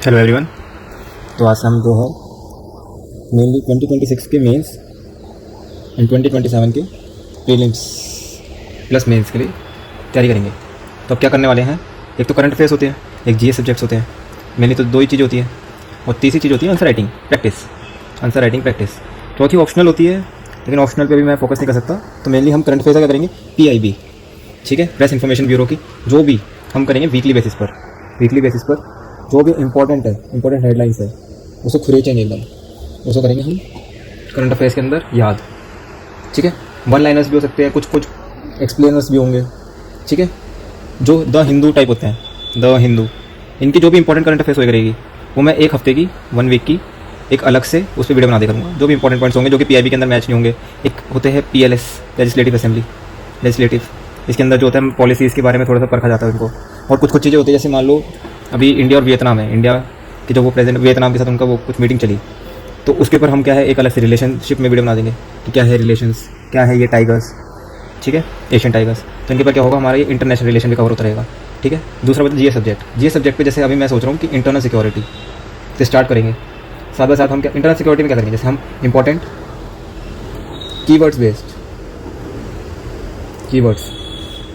Hello everyone. तो आज हम जो है मेनली 2026 के मेंस एंड 2027 के प्रीलिम्स प्लस मेंस के लिए तैयारी करेंगे। तो अब क्या करने वाले हैं, एक तो करंट अफेयर्स होते हैं, एक जीएस सब्जेक्ट्स होते हैं। मेनली तो दो ही चीज़ होती है और तीसरी चीज़ होती है आंसर राइटिंग प्रैक्टिस। चौथी ऑप्शनल होती है, लेकिन ऑप्शनल पे भी मैं फोकस नहीं कर सकता। तो मेनली हम करंट अफेयर्स क्या करेंगे, PIB, ठीक है, प्रेस इन्फॉर्मेशन ब्यूरो की जो भी हम करेंगे वीकली बेसिस पर जो भी इंपॉर्टेंट हेडलाइंस है उसको खुरेचेंगे एकदम, उसको करेंगे हम करंट अफेयर्स के अंदर याद, ठीक है। वन लाइनर्स भी हो सकते हैं, कुछ एक्सप्लेनर्स भी होंगे, ठीक है, जो द हिंदू टाइप होते हैं, द हिंदू, इनकी जो भी इंपॉर्टेंट करंट अफेयर्स वगैरह रहेगी वो मैं एक हफ्ते की 1 वीक की एक अलग से उस पर वीडियो बना दे करूँगा। जो भी इंपॉर्टेंट पॉइंट्स होंगे जो कि PIB के अंदर मैच नहीं होंगे। एक होते हैं PLS, लेजिस्लेटिव, इसके अंदर जो होता है पॉलिसीज़ के बारे में थोड़ा सा परखा जाता है उनको। और कुछ चीज़ें होती है, जैसे मान लो अभी इंडिया और वियतनाम है, इंडिया के जो वो प्रेसिडेंट वियतनाम के साथ उनका वो कुछ मीटिंग चली, तो उसके ऊपर हम क्या है एक अलग से रिलेशनशिप में वीडियो बना देंगे कि क्या है रिलेशंस, क्या है ये टाइगर्स, ठीक है, एशियन टाइगर्स। तो इनके ऊपर क्या होगा, हमारा ये इंटरनेशनल रिलेशन भी कवर होता रहेगा, ठीक है। दूसरा बात जीएस सब्जेक्ट पे जैसे अभी मैं सोच रहा हूँ कि इंटरनल सिक्योरिटी से स्टार्ट करेंगे। साथ बाय साथ हम क्या इंटरनल सिक्योरिटी में क्या करेंगे, जैसे हम इंपॉर्टेंट कीवर्ड्स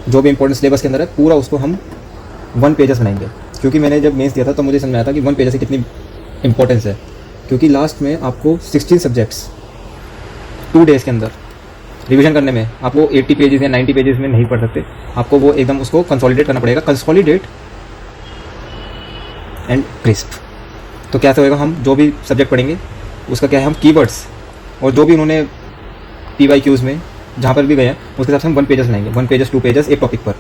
जो भी इंपॉर्टेंट सिलेबस के अंदर है पूरा उसको हम 1 पेजेस बनाएंगे। क्योंकि मैंने जब मेंस दिया था तो मुझे समझ आया था कि 1 पेजेस की कितनी इंपॉर्टेंस है। क्योंकि लास्ट में आपको 16 सब्जेक्ट्स 2 डेज़ के अंदर रिवीजन करने में आपको 80 पेजेस या 90 पेजेस में नहीं पढ़ सकते, आपको वो एकदम उसको कंसोलिडेट करना पड़ेगा, कंसोलिडेट एंड क्रिस्प। तो क्या होएगा, हम जो भी सब्जेक्ट पढ़ेंगे उसका क्या है, हम कीवर्ड्स और जो भी उन्होंने PYQs में जहाँ पर भी गए हैं उसके हिसाब से हम 1 पेजेस बनाएंगे, 1 पेजेस 2 पेजेस एक टॉपिक पर,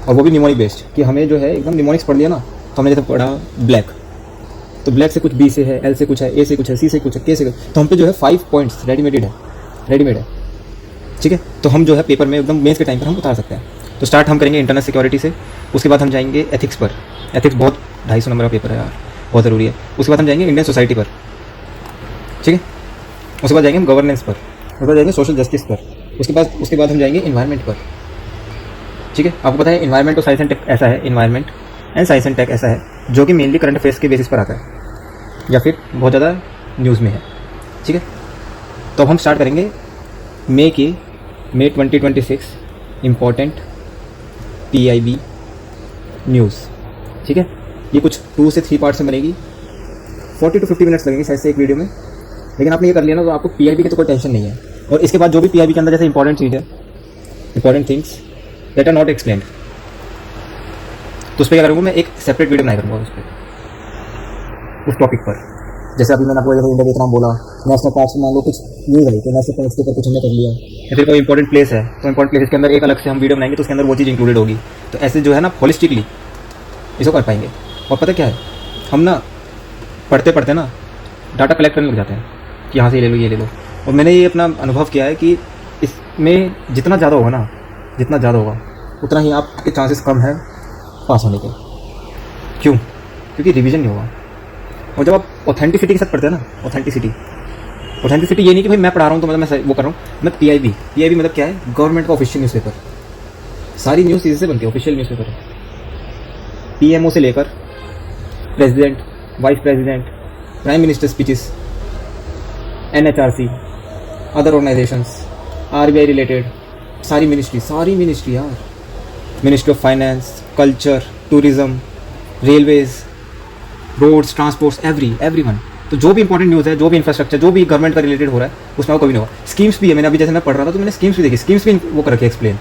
और वो भी निमोनिक बेस्ड। कि हमें जो है एकदम निमोनिक्स पढ़ लिया ना, तो हमने जैसे पढ़ा ब्लैक, तो ब्लैक से कुछ B से है, L से कुछ है, A से कुछ है, C से कुछ है, K से कुछ, तो हम पे जो है 5 पॉइंट्स रेडीमेड है, ठीक है। तो हम जो है पेपर में एकदम मेंस के टाइम पर हम उतार सकते हैं। तो स्टार्ट हम करेंगे इंटरनल सिक्योरिटी से, उसके बाद हम जाएंगे एथिक्स पर। एथिक्स बहुत 250 नंबर का पेपर है यार, बहुत ज़रूरी है। उसके बाद हम जाएंगे इंडियन सोसाइटी पर, ठीक है। उसके बाद जाएंगे हम गवर्नेंस पर, उसके बाद जाएंगे सोशल जस्टिस पर, उसके बाद हम जाएंगे इन्वायरमेंट पर, ठीक है। आपको पता है इन्वायरमेंट और साइंस एंड टेक ऐसा है, environment and science and tech ऐसा है जो कि मेनली करंट अफेयर्स के बेसिस पर आता है या फिर बहुत ज़्यादा न्यूज़ में है, ठीक है। तो अब हम स्टार्ट करेंगे मई 2026 इम्पॉर्टेंट PIB न्यूज़, ठीक है। ये कुछ 2 से 3 पार्ट्स में बनेगी, 40 to 50 मिनट्स लगेंगे शायद से एक वीडियो में। लेकिन आपने ये कर लिया ना तो आपको PIB की तो कोई टेंशन नहीं है। और इसके बाद जो भी PIB के अंदर जैसे इंपॉर्टेंट चीज़ है, important things that are not explained, तो उस पर क्या करूँगा, मैं एक सेपरेट वीडियो बनाया करूँगा उस टॉपिक पर। जैसे अभी मैंने आपको इंडिया वियतनाम बोला, नेशनल पार्क्स में मान लो कुछ न्यूज़ आई तो नेशनल पार्क्स के ऊपर कुछ हमने कर लिया, या फिर कोई इंपॉर्टेंट प्लेस है तो इंपॉर्टेंट प्लेस के अंदर एक अलग से हम वीडियो बनाएंगे तो उसके अंदर वो चीज़ इंक्लूडेड होगी। तो ऐसे जो है ना होलिस्टिकली इसको कर पाएंगे। और पता क्या है, हम ना पढ़ते ना डाटा कलेक्ट करने लग जाते हैं कि यहाँ से ये ले लो। और मैंने ये अपना अनुभव किया है कि इसमें जितना ज़्यादा होगा उतना ही आपके चांसेस कम है पास होने के। क्यों? क्योंकि रिवीजन नहीं होगा। और जब आप ऑथेंटिसिटी के साथ पढ़ते हैं ना, ऑथेंटिसिटी ये नहीं कि भाई मैं पढ़ा रहा हूँ तो मतलब मैं वो कर रहा हूँ। मैं PIB मतलब क्या है, गवर्नमेंट का ऑफिशियल न्यूज़पेपर। सारी न्यूज़ इसी से बनती है, ऑफिशियल न्यूज़पेपर है। PMO से लेकर president, vice president, prime minister speeches, NHRC, other organisations, RBI related सारी मिनिस्ट्री यार, ministry of finance, culture, tourism, railways, roads, transports, everyone. तो जो भी इंपॉर्टेंट न्यूज़ है, जो भी इंफ्रास्ट्रक्चर, जो भी गवर्नमेंट का रिलेटेड हो रहा है उसमें वो कभी नहीं होगा। स्कीम्स भी है, मैंने अभी जैसे मैं पढ़ रहा था तो मैंने स्कीम्स भी देखी, स्कीम्स भी वो कर रखे एक्सप्लेन,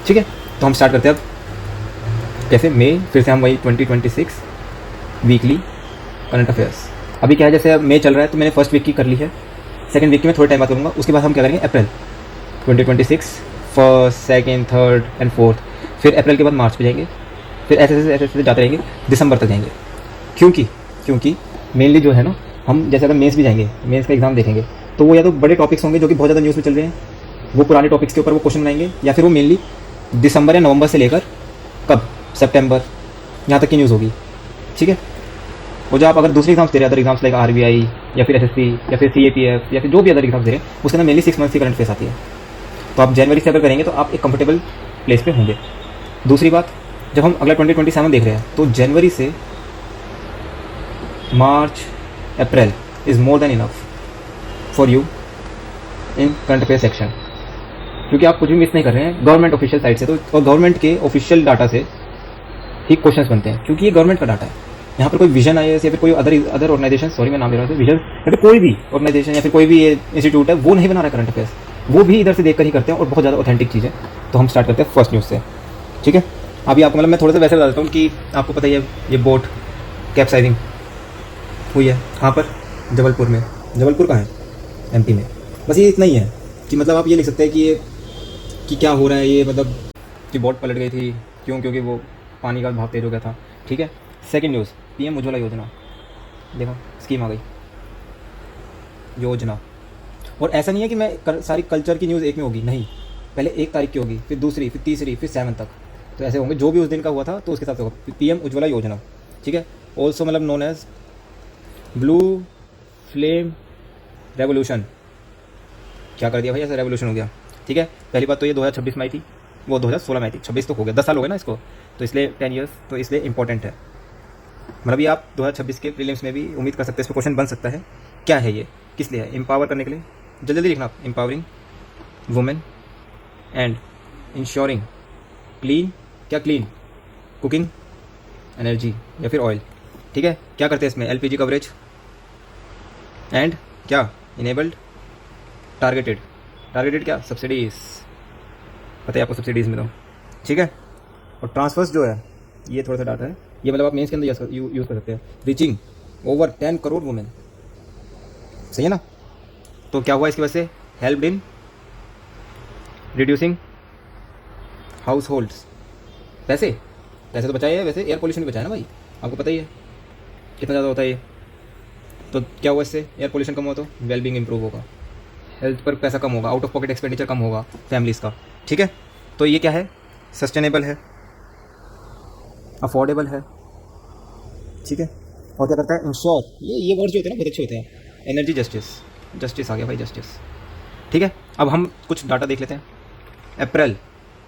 ठीक है। तो हम स्टार्ट करते हैं अब कैसे मई, फिर से हम वही 2026 वीकली करंट अफेयर्स। अभी क्या है, जैसे अब मई चल रहा है तो मैंने फर्स्ट वीक की कर ली है, सेकंड वीक की मैं थोड़े टाइम बात करूँगा। उसके बाद हम क्या करेंगे, अप्रैल 2026 first, second, third and fourth, फिर अप्रैल के बाद मार्च पे जाएंगे, फिर ऐसे जाते रहेंगे, दिसंबर तक जाएंगे। क्योंकि मेनली जो है ना, हम जैसे अगर मेंस भी जाएंगे, मेंस का एग्जाम देखेंगे तो वो या तो बड़े टॉपिक्स होंगे जो कि बहुत ज़्यादा न्यूज़ में चल रहे हैं, वो पुराने टॉपिक्स के ऊपर वो क्वेश्चन बनाएंगे, या फिर वो मेनली दिसंबर या नवंबर से लेकर कब सितंबर यहाँ तक की न्यूज़ होगी, ठीक है। और जो आप अगर दूसरे एग्जाम्स दे रहे हैं, अदर एग्जाम्स लाइक RBI या फिर SSC या फिर CAPF या फिर जो भी अदर एग्जाम्स दे रहे हैं, उसके अंदर मेनली 6 मंथ्स की करंट अफेयर्स आती है। तो आप जनवरी से अगर करेंगे तो आप एक कंफर्टेबल प्लेस पे होंगे। दूसरी बात, जब हम अगला 2027 देख रहे हैं तो जनवरी से March April is more than enough for you in current affair section, क्योंकि आप कुछ भी मिस नहीं कर रहे हैं गवर्नमेंट ऑफिशियल साइट से, तो और गवर्नमेंट के ऑफिशियल डाटा से ही क्वेश्चंस बनते हैं, क्योंकि ये गवर्नमेंट का डाटा है। यहाँ पर कोई विजन आईएएस या फिर कोई अदर ऑर्गेनाइजेशन, सॉरी मैं नाम ले रहा हूँ, विजन या फिर कोई भी ऑर्गेनाइजेशन या फिर कोई भी इंस्टीट्यूट है, वो नहीं बना रहा करंट अफेयर्स, वो भी इधर से देखकर ही करते हैं और बहुत ज़्यादा ऑथेंटिक चीज़ है। तो हम स्टार्ट करते हैं फर्स्ट न्यूज़ से, ठीक है। अभी आपको मतलब मैं थोड़ा सा वैसे बता देता हूँ कि आपको पता ही है ये बोट कैप्साइजिंग हुई है कहाँ पर, जबलपुर में। जबलपुर कहाँ है? एमपी में। बस ये इतना ही है कि मतलब आप ये लिख सकते हैं कि ये कि क्या हो रहा है, ये मतलब कि बोट पलट गई थी, क्यों? क्योंकि वो पानी का भाव तेज हो गया था, ठीक है। सेकंड न्यूज़, पीएम उज्ज्वला योजना, देखो स्कीम आ गई, योजना। और ऐसा नहीं है कि मैं सारी कल्चर की न्यूज़ एक में होगी, नहीं, पहले 1 तारीख की होगी, फिर दूसरी, फिर तीसरी, फिर 7 तक, तो ऐसे होंगे, जो भी उस दिन का हुआ था तो उसके हिसाब से होगा। पीएम उज्ज्वला योजना, ठीक है, ऑल्सो मतलब known as blue flame revolution. क्या कर दिया भाई, ऐसा रेवोल्यूशन हो गया, ठीक है। पहली बात तो ये 2026 में आई थी, वो 2016 में आई थी, 26 तो हो गया, 10 साल हो गए ना इसको, तो इसलिए 10 ईयर्स, तो इसलिए इंपॉर्टेंट है। मतलब ये आप 2026 के प्रीलिम्स में भी उम्मीद कर सकते हैं, इस पर क्वेश्चन बन सकता है। क्या है ये, किस लिए है? एम्पावर करने के लिए, जल्दी जल्दी लिखना आप, empowering women and ensuring clean, क्या क्लीन कुकिंग एनर्जी या फिर ऑयल, ठीक है। क्या करते हैं इसमें? एलपीजी कवरेज एंड क्या इनेबल्ड टारगेटेड क्या सब्सिडीज, पता है आपको सब्सिडीज़ में तो, ठीक है। और ट्रांसफर्स जो है ये थोड़ा सा डाटा है, ये मतलब आप मेंस के अंदर यूज़ कर सकते हैं। रीचिंग ओवर 10 करोड़ वुमेन, सही है ना। तो क्या हुआ इसकी वजह से? Help in reducing house holds, पैसे तो बचाए है, वैसे एयर पोल्यूशन भी बचाया ना भाई, आपको पता ही है कितना ज़्यादा होता है ये। तो क्या हुआ इससे? एयर पोल्यूशन कम हुआ तो वेलबींग इंप्रूव होगा, हेल्थ पर पैसा कम होगा, आउट ऑफ पॉकेट एक्सपेंडिचर कम होगा फैमिलीज़ का, ठीक है। तो ये क्या है? सस्टेनेबल है, अफोर्डेबल है, ठीक है। और क्या करता है? इंश्योर, ये वर्ड जो होते हैं ना बहुत अच्छे होते हैं। एनर्जी जस्टिस आ गया भाई, जस्टिस, ठीक है। अब हम कुछ डाटा देख लेते हैं। अप्रैल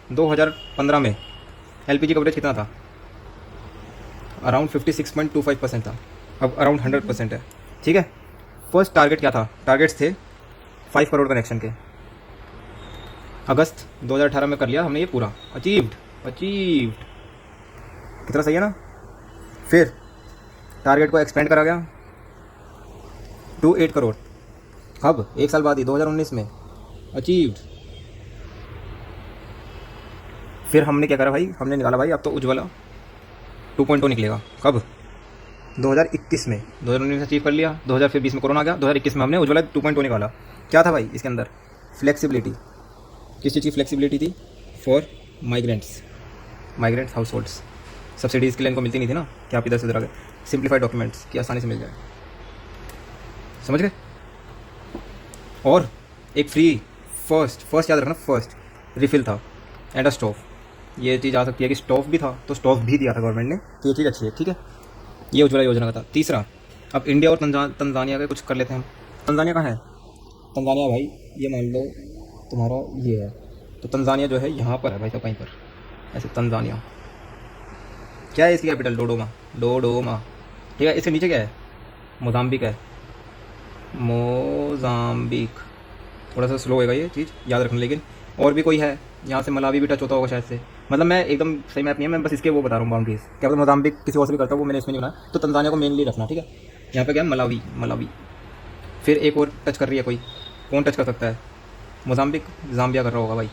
2015 में एलपीजी कवरेज कितना था? अराउंड 56.25% था, अब अराउंड 100% है, ठीक है। फर्स्ट टारगेट क्या था? टारगेट्स थे 5 करोड़ कनेक्शन के, अगस्त 2018 में कर लिया हमने ये पूरा, अचीव्ड, कितना सही है ना। फिर टारगेट को एक्सपेंड करा गया टू 8 करोड़, अब 1 साल बाद ही 2019 में अचीव्ड। फिर हमने क्या करा भाई? हमने निकाला भाई अब तो उज्ज्वला 2.0 निकलेगा, कब? 2021 में। 2019 में अचीव कर लिया, 2020 में कोरोना आ गया, 2021 में हमने उज्ज्वला 2.0 निकाला। क्या था भाई इसके अंदर? फ्लेक्सिबिलिटी, किस चीज़ की फ्लेक्सिबिलिटी थी? For migrants house holds, subsidies के लिए इनको मिलती नहीं थी ना, कि आप इधर से उधर आ गए, सिंप्लीफाइड डॉक्यूमेंट्स की आसानी से मिल जाए, समझ गए। और एक फ्री फर्स्ट याद रखना, फर्स्ट रिफिल था एंड अ स्टोव, ये चीज़ आ सकती है कि स्टोव भी था, तो स्टोव भी दिया था गवर्नमेंट ने, तो ये चीज़ अच्छी है, ठीक है। ये उज्ज्वला योजना का था। तीसरा, अब इंडिया और तंजानिया का कुछ कर लेते हैं हम। तंजानिया कहाँ है? तंजानिया भाई ये मान लो तुम्हारा ये है, तो तंजानिया जो है यहाँ पर है भाई, तो कहीं पर ऐसे तंजानिया, क्या है इसकी कैपिटल? डोडोमा, ठीक है। इसके नीचे क्या है? मोजाम्बिक है, मोजाम्बिक, थोड़ा सा स्लो होएगा ये चीज़ याद रखना, लेकिन और भी कोई है यहाँ से, मलावी भी टच होता होगा शायद से, मतलब मैं एकदम सही मैप नहीं है, मैं बस इसके वो बता रहा हूँ बाउंड्रीज, क्या पता मोजाम्बिक किसी और से भी करता हूँ, वो मैंने इसमें नहीं बनाया, तो तंजानिया को मेनली रखना, ठीक है। यहाँ पे क्या है? मलावी। फिर एक और टच कर रही है कोई, कौन टच कर सकता है? मोजाम्बिक, जाम्बिया कर रहा होगा भाई।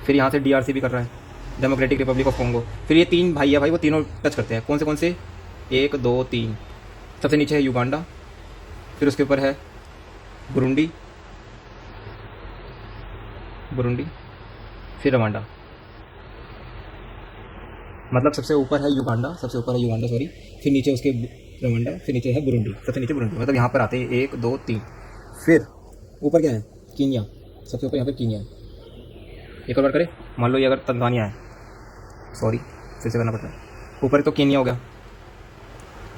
फिर यहाँ से DRC भी कर रहा है, डेमोक्रेटिक रिपब्लिक ऑफ कॉन्गो। फिर ये 3 भाई है भाई, वो तीनों टच करते हैं, कौन से? 1 2 3। सबसे नीचे है युगांडा, फिर उसके ऊपर है बुरुंडी, फिर रवांडा, मतलब सबसे ऊपर है युगांडा, सॉरी, फिर नीचे उसके रवांडा, फिर नीचे है बुरुंडी, सबसे नीचे बुरुंडी, मतलब यहाँ पर आते हैं 1 2 3। फिर ऊपर क्या है? कीनिया, सबसे ऊपर यहाँ पर कीनिया है। एक और बार करें, मान लो ये अगर तंजानिया है, सॉरी फिर से करना पड़ता है, ऊपर तो कीनिया हो गया,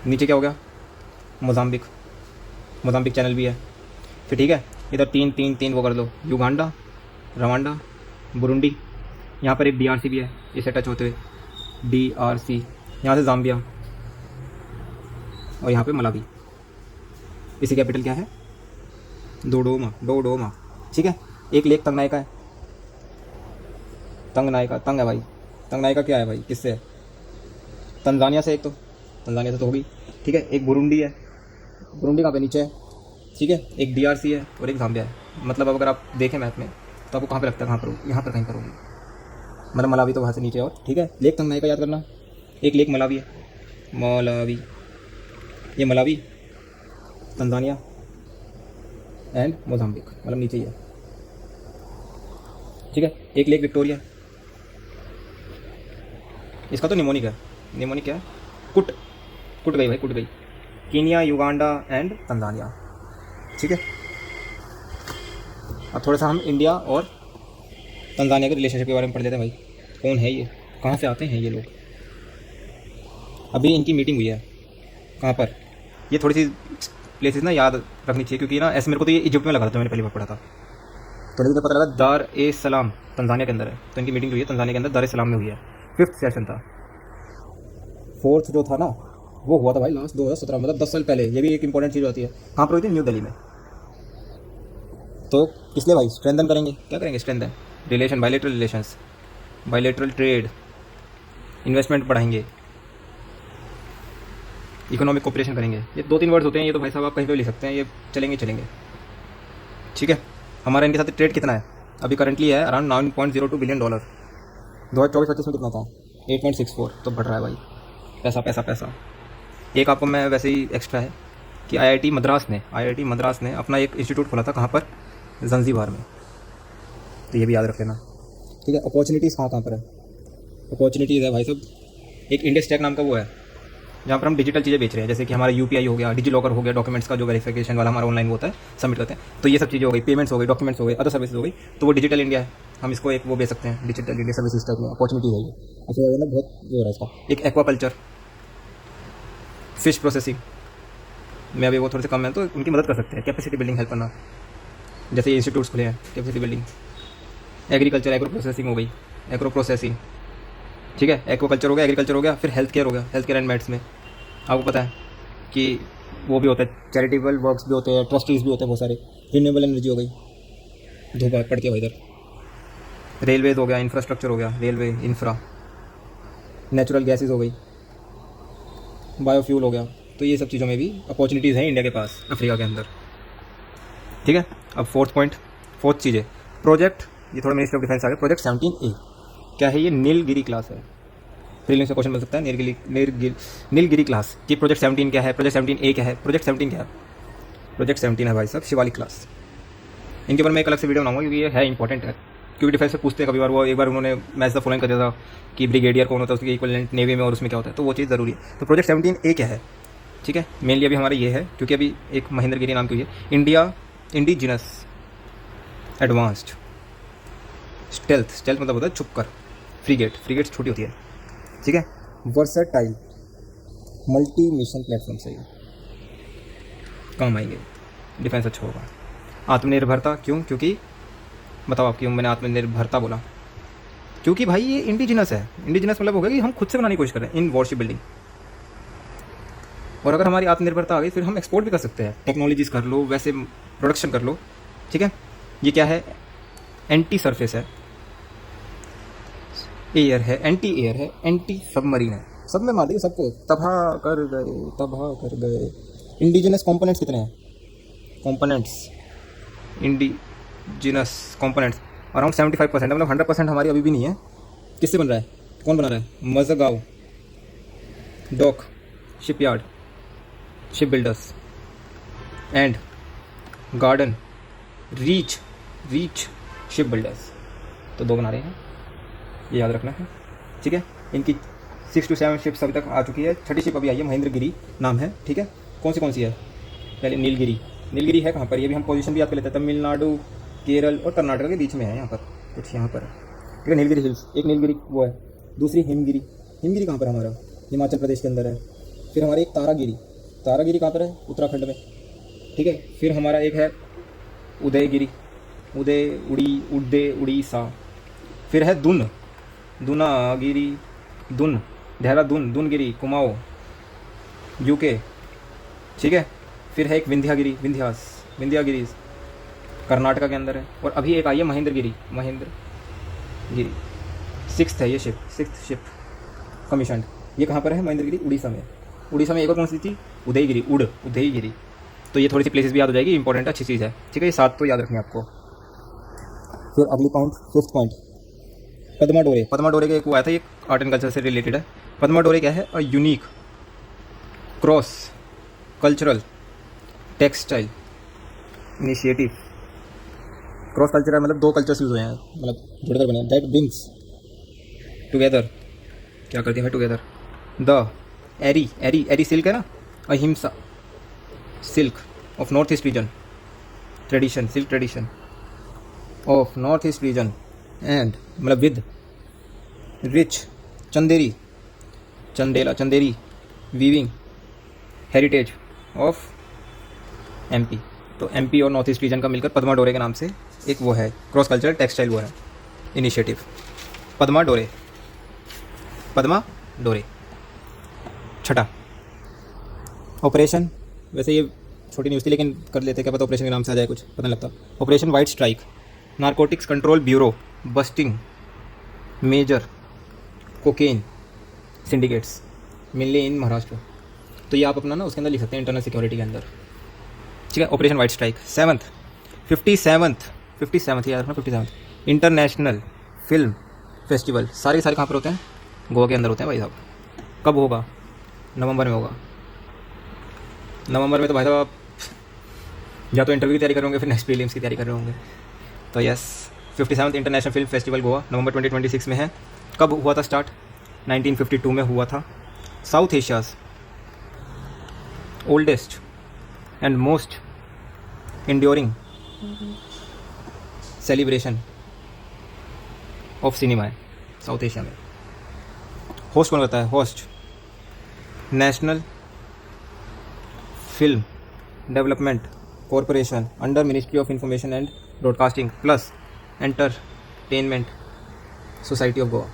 नीचे क्या हो गया? मोजाम्बिक चैनल भी है, फिर ठीक है। इधर 3 वो कर दो, युगांडा, रवांडा, बुरुंडी, यहाँ पर एक DRC भी है, इसे टच होते हुए DRC, यहाँ से जाम्बिया, और यहाँ पे मलावी। इसकी कैपिटल क्या है? डोडोमा। ठीक है। एक लेक तंगनाइका है। तंगनाइका, तंग है भाई। तंगनाइका क्या है भाई, किससे है? तंजानिया से। एक तो तंजानिया से तो होगी। ठीक है। एक बुरुंडी है। बुरुंडी कहाँ पे? नीचे है। ठीक है। एक डीआरसी है और एक जाम्बिया है। मतलब अब अगर आप देखें मैप में तो आपको कहाँ पे लगता है, कहाँ पर होगी? यहाँ पर कहीं पर होगी। मतलब मलावी तो वहाँ से नीचे है। और ठीक है, लेक तंगनाइका याद करना। एक लेक मलावी है। मलावी, ये मलावी, तंजानिया एंड मोजाम्बिक, मतलब नीचे ही है। ठीक है। एक लेक विक्टोरिया। इसका तो निमोनिक है। निमोनिक क्या है? कुट, कुट गई भाई, कुट गई। Kenya, Uganda and Tanzania. ठीक है। अब थोड़ा सा हम इंडिया और तंजानिया के रिलेशनशिप के बारे में पढ़ लेते हैं भाई। कौन है ये, कहाँ से आते हैं ये लोग? अभी इनकी मीटिंग हुई है। कहाँ पर? ये थोड़ी सी प्लेसेस ना याद रखनी चाहिए, क्योंकि ना ऐसे मेरे को तो ये इजिप्ट में लगा था, मैंने पहली बार पढ़ा था। तो लेकिन पता लगा दार ए सलाम तंजानिया के अंदर है। तो इनकी मीटिंग हुई है तंजानिया के अंदर, दार ए सलाम में हुई है। 5th सेशन था। 4th जो था ना वो हुआ था भाई लास्ट 2017, मतलब 10 साल पहले। ये भी एक इंपॉर्टेंट चीज़ होती है। कहाँ पर हुई थी? न्यू दिल्ली में। तो इसलिए भाई स्ट्रेंथन करेंगे। क्या करेंगे? Strengthen relation, bilateral relations, bilateral trade, investment बढ़ाएंगे, इकोनॉमिक कोऑपरेशन करेंगे। ये 2-3 वर्ड्स होते हैं, ये तो भाई साहब आप कहीं पे भी लिख सकते हैं, ये चलेंगे। ठीक है। हमारा इनके साथ ट्रेड कितना है? अभी करंटली है अराउंड $9.02 बिलियन। 2024-25 में कितना था? 8.64। तो बढ़ रहा है भाई, पैसा पैसा पैसा। एक आपको मैं वैसे ही एक्स्ट्रा है कि आईआईटी मद्रास ने अपना एक इंस्टीट्यूट खोला था। कहाँ पर? जंजीबार में। तो ये भी याद रख लेना। ठीक है। अपॉर्चुनिटीज़ कहाँ पर है? अपॉर्चुनिटीज़ है भाई साहब, एक इंडेक्स टैग नाम का वो है, जहाँ पर हम डिजिटल चीज़ें बेच रहे हैं। जैसे कि हमारा यूपीआई हो गया, डिजी लॉकर हो गया, डॉक्यूमेंट्स का जो वेरिफिकेशन वाला हमारा ऑनलाइन होता है, सबमिट करते हैं। तो ये सब चीज़ें हो गई, पेमेंट्स हो गई, डॉक्यूमेंट्स हो गए, अदर सर्विसेज हो गई। तो वो डिजिटल इंडिया है, हम इसको एक वो बेच सकते हैं, डिजिटल इंडिया सर्विसेज टाइप में। अपॉर्चुनिटी है ये। अच्छा ना, बहुत वो हो रहा है इसका। एक एक्वाकल्चर, फिश प्रोसेसिंग में अभी वो थोड़े से कम है, तो उनकी मदद कर सकते हैं। कैपेसिटी बिल्डिंग हेल्प करना, जैसे ये इंस्टीट्यूट्स खुले हैं, capacity building. Agriculture, agro processing हो गई, एग्रो प्रोसेसिंग। ठीक है। एक्वाकल्चर हो गया, एग्रीकल्चर हो गया। फिर हेल्थ केयर हो गया, हेल्थ केयर एंड मेड्स में आपको पता है कि वो भी होता है, चैरिटेबल वर्क्स भी होते हैं, ट्रस्टीज़ भी होते हैं बहुत सारे। रिन्यूएबल एनर्जी हो गई, धूप पड़ती है इधर। रेलवेज हो गया, इंफ्रास्ट्रक्चर हो गया, रेलवे इंफ्रा। नेचुरल गैसेज हो गई, बायोफ्यूल हो गया। तो ये सब चीज़ों में भी अपॉर्चुनिटीज़ हैं इंडिया के पास, अफ्रीका के अंदर। ठीक है। अब 4th चीज़ है प्रोजेक्ट। ये थोड़ा मिनिस्ट्री ऑफ डिफेंस आ गया। प्रोजेक्ट 17A क्या है? ये नीलगिरी क्लास है। प्रीलिम्स में क्वेश्चन बन सकता है। नीलगिरी क्लास की प्रोजेक्ट 17 क्या है? प्रोजेक्ट 17A क्या है? प्रोजेक्ट 17 क्या है? प्रोजेक्ट 17 है भाई साहब शिवालिक क्लास। इनके ऊपर मैं एक अलग से वीडियो बनाऊंगा, क्योंकि ये है इंपॉर्टेंट है। क्योंकि डिफेंस से पूछते हैं कभी बार। वो एक बार उन्होंने मैच द फॉलोइंग कर दिया था कि ब्रिगेडियर कौन होता है, उसके इक्विवेलेंट नेवी में, और उसमें क्या होता है, तो वो चीज़ ज़रूरी है। तो प्रोजेक्ट 17A क्या है? ठीक है। मेनली अभी हमारा ये है, क्योंकि अभी एक महेंद्रगिरी नाम की है, इंडिजिनस एडवांस्ड स्टेल्थ मतलब होता है छुप कर। फ्रीगेट छोटी होती है। ठीक है। वर्सटाइल मल्टी मिशन प्लेटफॉर्म से काम आएंगे, डिफेंस अच्छा होगा। आत्मनिर्भरता क्यों? क्योंकि बताओ आप क्यों मैंने आत्मनिर्भरता बोला? क्योंकि भाई ये इंडिजिनस है। इंडिजिनस मतलब होगा कि हम खुद से बनाने की कोशिश कर रहे हैं इन वॉरशिप बिल्डिंग। और अगर हमारी आत्मनिर्भरता आ गई, फिर हम एक्सपोर्ट भी कर सकते हैं। टेक्नोलॉजीज़ कर लो, वैसे प्रोडक्शन कर लो। ठीक है। ये क्या है? एंटी सरफेस है, एयर है, एंटी एयर है, एंटी सबमरीन है। सब में मार दिए सबको, तबाह कर गए। इंडिजिनस कंपोनेंट्स कितने हैं? कंपोनेंट्स, इंडिजिनस कंपोनेंट्स अराउंड 75%, मतलब 100% हमारी अभी भी नहीं है। किससे बन रहा है? कौन बना रहा है? Mazagon dock shipyard, ship builders and Garden Reach ship builders. तो 2 बना रहे हैं, ये याद रखना है। ठीक है। इनकी 6 to 7 शिप्स अभी तक आ चुकी है। 6ठी शिप अभी आई है, महेंद्रगिरी नाम है। ठीक है। कौन सी है? पहले नीलगिरी है कहाँ पर? ये भी हम पोजीशन भी याद कर लेते हैं। तमिलनाडु, केरल और कर्नाटक के बीच में है, यहाँ पर कुछ यहाँ पर। ठीक है। नीलगिरी हिल्स, एक नीलगिरी वो है। दूसरी हिमगिरी कहाँ पर हमारा? हिमाचल प्रदेश के अंदर है। फिर हमारी एक तारागिरी कहाँ पर है? उत्तराखंड में। ठीक है। फिर हमारा एक है उदयगिरी, उड़ीसा। फिर है दुनगिरी, देहरादून, दुनगिरी, कुमाऊं यूके, ठीक है। फिर है एक विंध्यागिरीज कर्नाटका के अंदर है। और अभी एक आई है महेंद्रगिरी, सिक्स्थ है ये शिप, सिक्स्थ शिप कमीशन। ये कहाँ पर है? महेंद्रगिरी, उड़ीसा में। उड़ीसा में एक और कौन सी थी? उदयगिरी। तो ये थोड़ी सी प्लेसेस भी याद हो जाएगी, इंपॉर्टेंट अच्छी चीज़ है। ठीक है, ये 7 तो याद रखनी है आपको। फिर अगली पॉइंट, 5th पॉइंट, पद्मा डोरे का एक वो आया था, ये आर्ट एंड कल्चर से रिलेटेड है। पद्मा डोरे क्या है? A unique cross cultural textile initiative. Cross cultural मतलब 2 कल्चर्स यूज हुए हैं, मतलब जुड़कर बने, दैट ब्रिंग्स टुगेदर, क्या करती है टुगेदर, द एरी सिल्क है ना, Ahimsa silk of north east region, tradition, silk tradition of north east region and मतलब with rich Chanderi weaving heritage of MP. तो एमपी और नॉर्थ ईस्ट रीजन का मिलकर पद्मा डोरे के नाम से एक वो है क्रॉस कल्चरल टेक्सटाइल वो है इनिशिएटिव, पद्मा डोरे। 6 ऑपरेशन, वैसे ये छोटी न्यूज़ थी लेकिन कर लेते, क्या पता ऑपरेशन के नाम से आ जाए, कुछ पता नहीं लगता। Operation white strike, narcotics control bureau busting major cocaine syndicates mainly in Maharashtra. तो ये आप अपना ना उसके अंदर लिख सकते हैं, इंटरनल सिक्योरिटी के अंदर। ठीक है, ऑपरेशन वाइट स्ट्राइक। 57th याद रखना, 57th इंटरनेशनल फिल्म फेस्टिवल। सारे के सारे कहाँ पर होते हैं? गोवा के अंदर होते हैं भाई साहब। कब होगा? नवंबर में होगा। नवंबर में तो भाई साहब आप या तो इंटरव्यू की तैयारी कर रहे होंगे, फिर नेक्स्ट प्रीलिम्स की तैयारी कर रहे होंगे। तो yes, 57th international film festival Goa November 2026 में है। कब हुआ था स्टार्ट? 1952 में हुआ था। South Asia's oldest and most enduring celebration of cinema है साउथ एशिया में। होस्ट कौन करता है? Host national film development corporation under ministry of information and broadcasting plus entertainment society of Goa.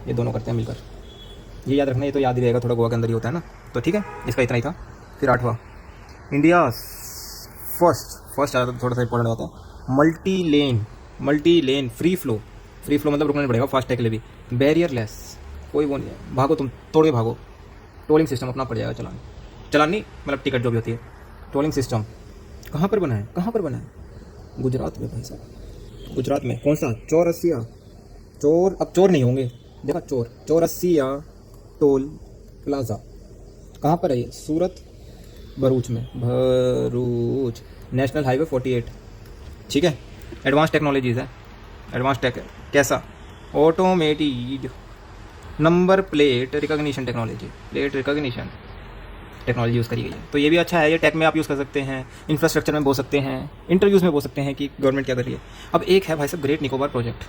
ये दोनों करते हैं मिलकर। ये याद रखना, ये तो याद ही रहेगा, थोड़ा गोवा के अंदर ही होता है ना। तो ठीक है, इसका इतना ही था। फिर 8वां, इंडिया फर्स्ट आया तो थोड़ा सा इंपॉर्टेंट होता है, मल्टी लेन फ्री फ्लो मतलब रुकना नहीं पड़ेगा फास्ट के लिए भी, बैरियरलेस, कोई वो नहीं है, भागो तुम तोड़ के भागो, टोलिंग सिस्टम अपना पड़ जाएगा, चलान नहीं मतलब टिकट जो भी होती है, टोलिंग सिस्टम। कहाँ पर बना है? गुजरात में भाई साहब, गुजरात में। कौन सा? अब चोर नहीं होंगे, देखा, चौरसिया टोल प्लाजा। कहाँ पर है ये? सूरत, भरूच नेशनल हाईवे 48। ठीक है, एडवांस टेक्नोलॉजीज़ है, एडवांस टेक है। कैसा? Automated number plate recognition technology use करी गई है। तो ये भी अच्छा है, ये टेक में आप यूज़ कर सकते हैं, इंफ्रास्ट्रक्चर में बोल सकते हैं, इंटरव्यूज़ में बोल सकते हैं कि गवर्नमेंट क्या कर रही है। अब एक है भाई साहब ग्रेट निकोबार प्रोजेक्ट,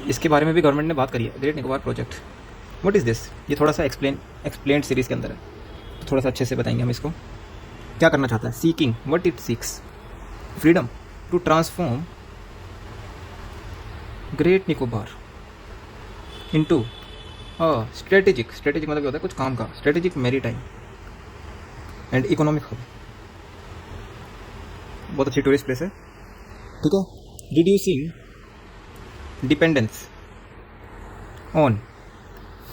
इसके बारे में भी गवर्नमेंट ने बात करी है। Great Nicobar project, what is this? ये थोड़ा सा एक्सप्लेन्ड सीरीज़ के अंदर है, तो थोड़ा सा अच्छे से बताएंगे हम इसको। क्या करना चाहता है? Seeking what it seeks, freedom to transform Great Nicobar into strategic मतलब क्या होता है? कुछ काम का, strategic maritime and economic hub. बहुत अच्छी टूरिस्ट प्लेस है। ठीक है, reducing dependence on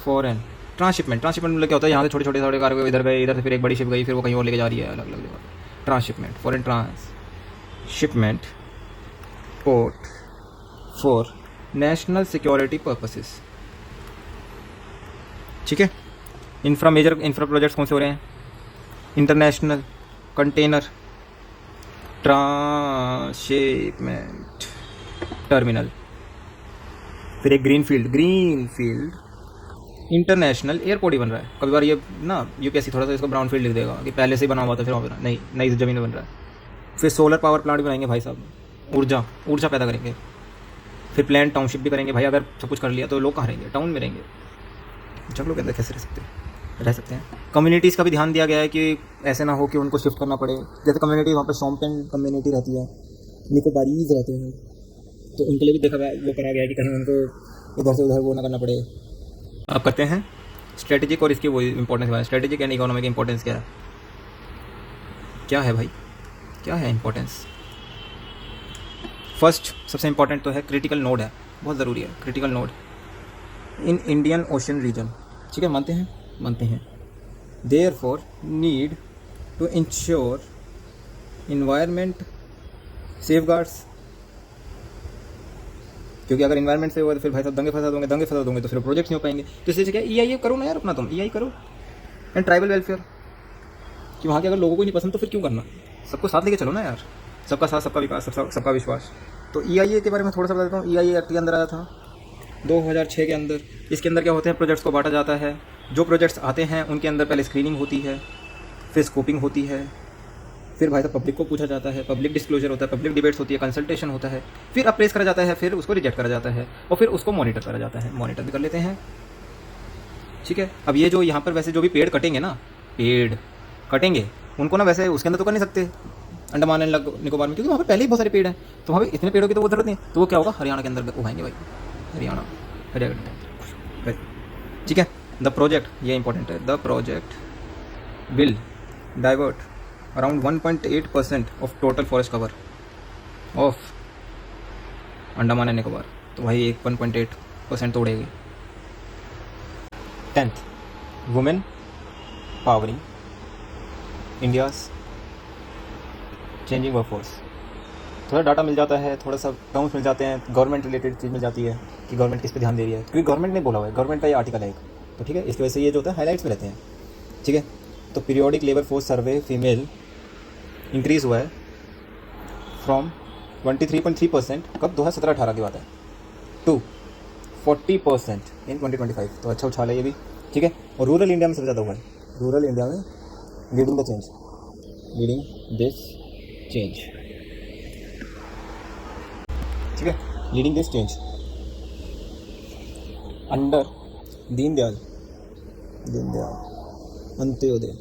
foreign transshipment मतलब क्या होता है? यहाँ से छोटे छोटे कार्गो इधर गए, इधर से फिर एक बड़ी शिप गई, फिर वो कहीं और लेके जा रही है अलग अलग जगह। Transshipment, foreign transshipment port for national security purposes. ठीक है, मेजर इंफ्रा प्रोजेक्ट्स कौन से हो रहे हैं? इंटरनेशनल कंटेनर ट्रांसशिपमेंट टर्मिनल, फिर एक ग्रीनफील्ड इंटरनेशनल एयरपोर्ट ही बन रहा है। कभी बार ये ना यूपीएससी थोड़ा सा इसको ब्राउन फील्ड लिख देगा कि पहले से ही बना हुआ था, फिर वहाँ नहीं नई ज़मीन में बन रहा है। फिर सोलर पावर प्लांट भी बनाएंगे भाई साहब, ऊर्जा पैदा करेंगे। फिर प्लान टाउनशिप भी करेंगे भाई। अगर सब कुछ कर लिया तो लोग कहाँ रहेंगे? टाउन में रहेंगे। जंगलों के अंदर कैसे रह सकते हैं? कम्युनिटीज़ का भी ध्यान दिया गया है कि ऐसे ना हो कि उनको शिफ्ट करना पड़े। जैसे कम्युनिटी वहाँ पर शॉम्पेन कम्युनिटी रहती है, निकोबारीज रहते हैं, तो उनके लिए भी देखा गया, वो करा गया है कि कहीं उनको इधर से उधर वो ना करना पड़े। अब करते हैं स्ट्रेटेजिक और इसकी वो इंपॉर्टेंस है, स्ट्रेटेजिक एंड इकोनॉमिक इंपॉर्टेंस क्या है, क्या है भाई, क्या है इंपॉर्टेंस। फर्स्ट सबसे इंपॉर्टेंट तो है क्रिटिकल नोड है, बहुत ज़रूरी है critical node in Indian Ocean region, ठीक है, मानते हैं। Therefore need to ensure environment safeguards, क्योंकि अगर इन्वायरमेंट से होगा तो फिर भाई साहब दंगे फंसा दोगे तो फिर प्रोजेक्ट्स नहीं हो पाएंगे। तो इसलिए क्या EIA करो ना यार अपना, तुम EIA करो एंड ट्राइबल वेलफेयर, कि वहाँ के अगर लोगों को नहीं पसंद तो फिर क्यों करना, सबको साथ लेके चलो ना यार, सबका साथ सबका विकास सबका विश्वास। तो EIA के बारे में थोड़ा सा बता देता हूँ। EIA एक्ट के अंदर आया था 2006 के अंदर। इसके अंदर क्या होते हैं, प्रोजेक्ट्स को बांटा जाता है, जो प्रोजेक्ट्स आते हैं उनके अंदर पहले स्क्रीनिंग होती है, फिर स्कोपिंग होती है, फिर भाई साहब पब्लिक को पूछा जाता है, पब्लिक डिस्क्लोजर होता है, पब्लिक डिबेट्स होती है, कंसल्टेशन होता है, फिर अप्रेस करा जाता है, फिर उसको रिजेक्ट करा जाता है और फिर उसको मॉनिटर करा जाता है, मॉनिटर भी कर लेते हैं, ठीक है। अब ये जो यहाँ पर वैसे जो भी पेड़ कटेंगे ना, पेड़ कटेंगे उनको ना वैसे उसके अंदर तो कर नहीं सकते अंडमान एंड निकोबार में, क्योंकि वहाँ पर पहले ही बहुत सारे पेड़ हैं, तो वहाँ पर इतने पेड़ों की तो वो जरूरत नहीं, तो वो क्या होगा हरियाणा के अंदर उगाएंगे भाई, हरियाणा, ठीक है। द प्रोजेक्ट, ये इंपॉर्टेंट है, the project will divert around 1.8% of total forest cover of Andaman and Nicobar, तो भाई 1.8% तो उड़ेगी। 10th, women powering India's changing workforce. थोड़ा डाटा मिल जाता है, थोड़ा सा टर्म्स मिल जाते हैं, गवर्नमेंट रिलेटेड चीज़ मिल जाती है कि गवर्नमेंट किस पे ध्यान दे रही है, क्योंकि गवर्नमेंट ने बोला हुआ है, गवर्नमेंट का ये आर्टिकल है एक, तो ठीक है, इसकी वजह से ये जो होता है हाईलाइट्स में रहते हैं, ठीक है। तो periodic labour force survey female increase हुआ है फ्रॉम 23.3% कब 2017-18 की बात है टू 40% इन 2025, तो अच्छा उछाल है ये भी, ठीक है। और रूरल इंडिया में सबसे ज़्यादा हुआ है, रूरल इंडिया में लीडिंग दिस चेंज, ठीक है, leading this change under Deendayal Antyodaya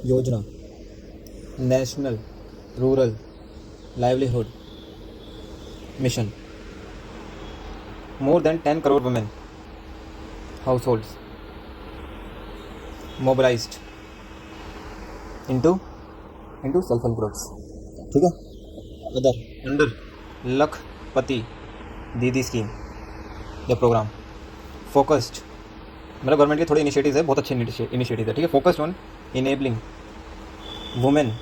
Yojana, national rural livelihood mission. More than 10 crore women households mobilised into self help groups, ठीक है। Other under Lakhpati Didi scheme, the programme focused, मतलब गवर्नमेंट के थोड़े इनिशिएटिव्स है, बहुत अच्छे इनिशिएटिव है, ठीक है। Focused on enabling women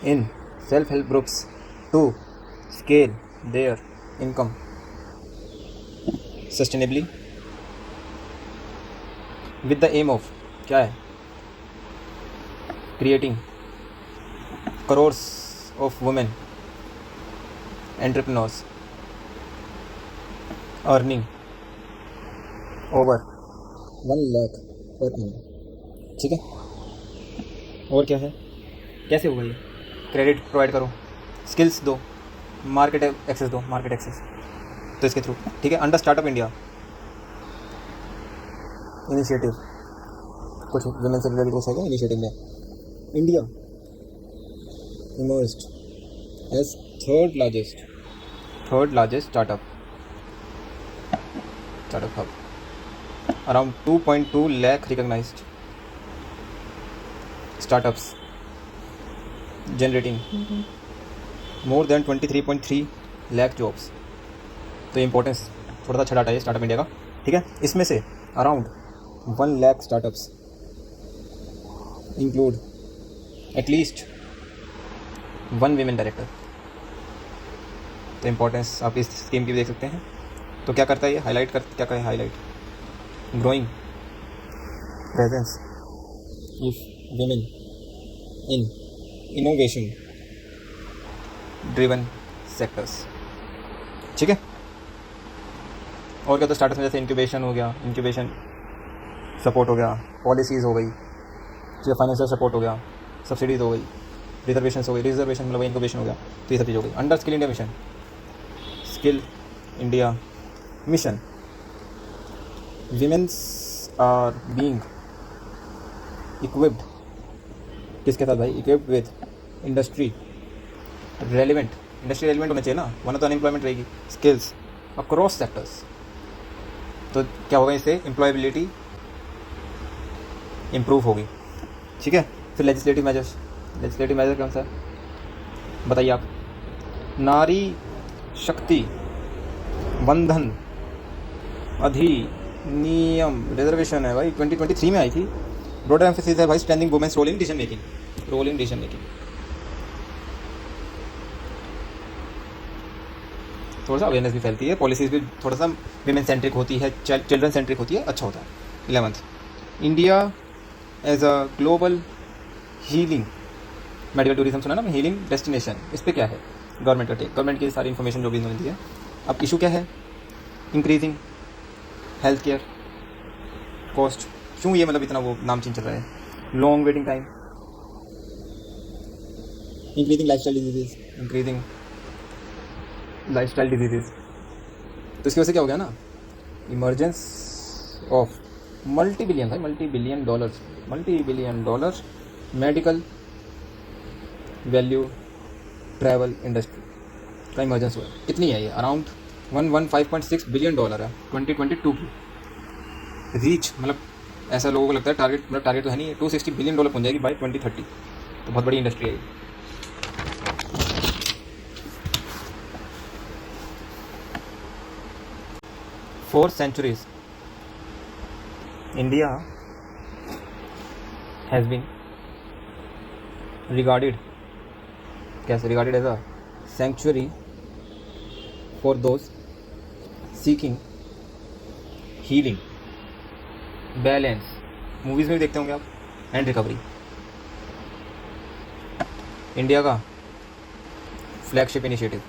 in self help groups to scale their income sustainably with the aim of, क्या है, creating crores of women entrepreneurs earning over 1 lakh per annum, ठीक है। और क्या है, कैसे होगा ये, क्रेडिट प्रोवाइड करो, स्किल्स दो, मार्केट एक्सेस दो, मार्केट एक्सेस तो इसके थ्रू, ठीक है। अंडर स्टार्टअप इंडिया इनिशिएटिव, कुछ वुमेन से रिलेटेड कुछ है इनिशिएटिव में, India emerged as third largest startup hub, around 2.2 lakh recognized startups generating more than 23.3 lakh jobs। तो इम्पोर्टेंस थोड़ा सा अच्छा डाटा है स्टार्टअप इंडिया का, ठीक है। इसमें से around 1 lakh startups include at least 1 women director. तो इम्पोर्टेंस आप इस स्कीम की भी देख सकते हैं। तो क्या करता है ये, हाईलाइट कर, क्या कहे, highlight growing presence of women in innovation driven sectors, ठीक है। और क्या, तो स्टार्टअप में जैसे इंक्यूबेशन हो गया, इंक्यूबेशन सपोर्ट हो गया, पॉलिसीज़ हो गई, ठीक है, फाइनेंशियल सपोर्ट हो गया, सब्सिडीज हो गई, रिजर्वेशन हो गई, रिजर्वेशन मतलब इंक्यूबेशन हो गया, तो ये सब चीज़ हो गई। Under skill India mission, skill India mission, women's are being equipped, किसके साथ भाई, इक्विप्ड विद इंडस्ट्री रेलिवेंट होना चाहिए ना, वरना तो अनएम्प्लॉयमेंट रहेगी, स्किल्स अक्रॉस सेक्टर्स। तो क्या होगा, इससे एम्प्लॉयबिलिटी इम्प्रूव होगी। ठीक है। फिर लेजिस्लेटिव मेजर कौन सा है बताइए आप? नारी शक्ति बंधन अधिनियम, रिजर्वेशन है भाई, 2023 में आई थी। ब्रॉडर एम्फेसिस है भाई strengthening women's role in decision making. थोड़ा सा अवेयरनेस भी फैलती है, पॉलिसीज भी थोड़ा सा विमेन सेंट्रिक होती है, चिल्ड्रन सेंट्रिक होती है, अच्छा होता है। 11th, India as a global healing medical tourism, सुना ना, हीलिंग डेस्टिनेशन। इस पर क्या है गवर्नमेंट का टेक, गवर्नमेंट की सारी इन्फॉर्मेशन जो भी इन्होंने दी है। अब इशू क्या है? Increasing health care cost. क्यों ये मतलब इतना वो नाम चेंज चल रहा है? Long waiting time, increasing lifestyle diseases. तो इसकी वजह से क्या हो गया ना, emergence of multi billion dollar medical value travel industry का इमरजेंस हुआ है। कितनी है ये? अराउंड 115.6 बिलियन डॉलर है 2022 की रीच। मतलब ऐसा लोगों को लगता है टारगेट तो है नहीं, 260 बिलियन डॉलर पहुंच जाएगी बाय 2030। तो बहुत बड़ी इंडस्ट्री है ये। For centuries, India has been regarded as a sanctuary for those seeking healing, balance, movies में भी देखते होंगे आप, एंड रिकवरी। इंडिया का फ्लैगशिप इनिशिएटिव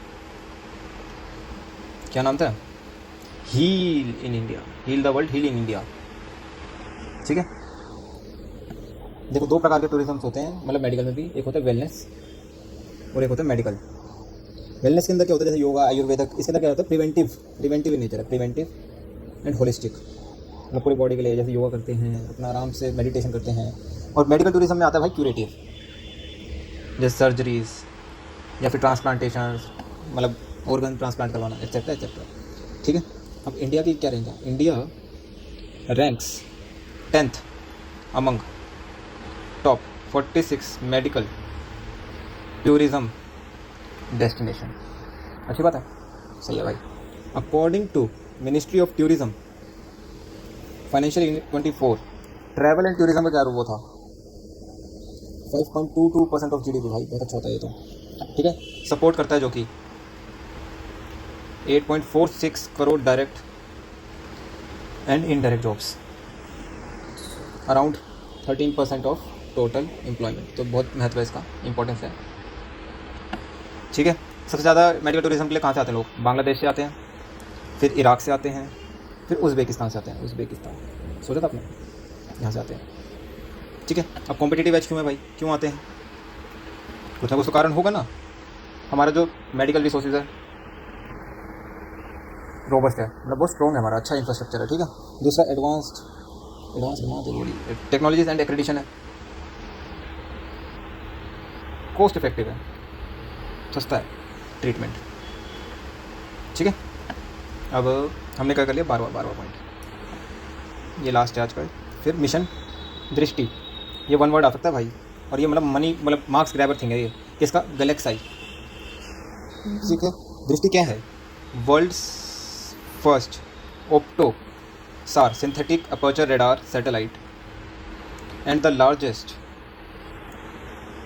क्या नाम था? Heal in India, heal the world, heal in India. ठीक है। देखो, दो प्रकार के टूरिज्म होते हैं, मतलब मेडिकल में भी। एक होता है वेलनेस और एक होता है मेडिकल। वेलनेस के अंदर क्या होता है, जैसे योगा, आयुर्वेदिक। इसके अंदर क्या होता है? प्रिवेंटिव इन नेचर है, प्रिवेंटिव एंड होलिस्टिक। मतलब पूरी बॉडी के लिए, जैसे योगा करते हैं, अपना आराम से मेडिटेशन करते हैं। और मेडिकल टूरिज्म में आता है भाई क्यूरेटिव, जैसे सर्जरीज या फिर ट्रांसप्लांटेशन, मतलब ऑर्गन ट्रांसप्लांट करवाना, एक्सेट्रा एक्सेट्रा। ठीक है। अब इंडिया की क्या रेंज है? India ranks 10th among top 46 medical tourism destination. अच्छी बात है, सही है भाई। According to ministry of tourism financial year 24, travel and tourism का क्या वो था 5.22% ऑफ GDP। भाई बहुत अच्छा होता है ये तो। ठीक है। सपोर्ट करता है जो कि 8.46 crore direct and indirect jobs, around 13% of total employment. तो बहुत महत्व है इसका, इंपॉर्टेंस है। ठीक है। सबसे ज़्यादा मेडिकल टूरिज्म के लिए कहाँ से आते हैं लोग? बांग्लादेश से आते हैं, फिर इराक से आते हैं, फिर उज़्बेकिस्तान से आते हैं। उज़्बेकिस्तान सोचा था आपने? यहाँ से आते हैं। ठीक है। अब कॉम्पिटिटिव एज क्यों है भाई? क्यों आते हैं? कुछ ना कुछ तो कारण होगा ना। हमारा जो मेडिकल रिसोर्सेज है रोबस्ट है, मतलब बहुत स्ट्रॉन्ग है, हमारा अच्छा इंफ्रास्ट्रक्चर है। ठीक है। दूसरा एडवांस टेक्नोलॉजीज एंड एक्रेडिशन है, कॉस्ट इफेक्टिव है, सस्ता है ट्रीटमेंट। ठीक है। अब हमने क्या कर लिया? 12वां पॉइंट, ये लास्ट है आज का। फिर मिशन दृष्टि, ये वन वर्ड आ सकता है भाई, और ये मतलब मनी, मतलब मार्क्स ग्रैबर थिंग है ये। इसका गैलेक्साई। ठीक है। दृष्टि क्या है? World's first opto SAR synthetic aperture radar satellite and the largest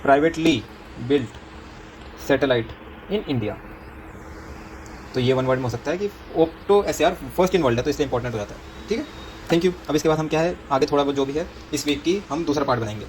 privately built satellite in India। तो ये वन वर्ड में हो सकता है कि opto SAR first in world है, तो इसलिए इंपॉर्टेंट हो जाता है। ठीक है। Thank you. अब इसके बाद हम क्या है, आगे थोड़ा बहुत जो भी है इस वीक की हम दूसरा पार्ट बनाएंगे।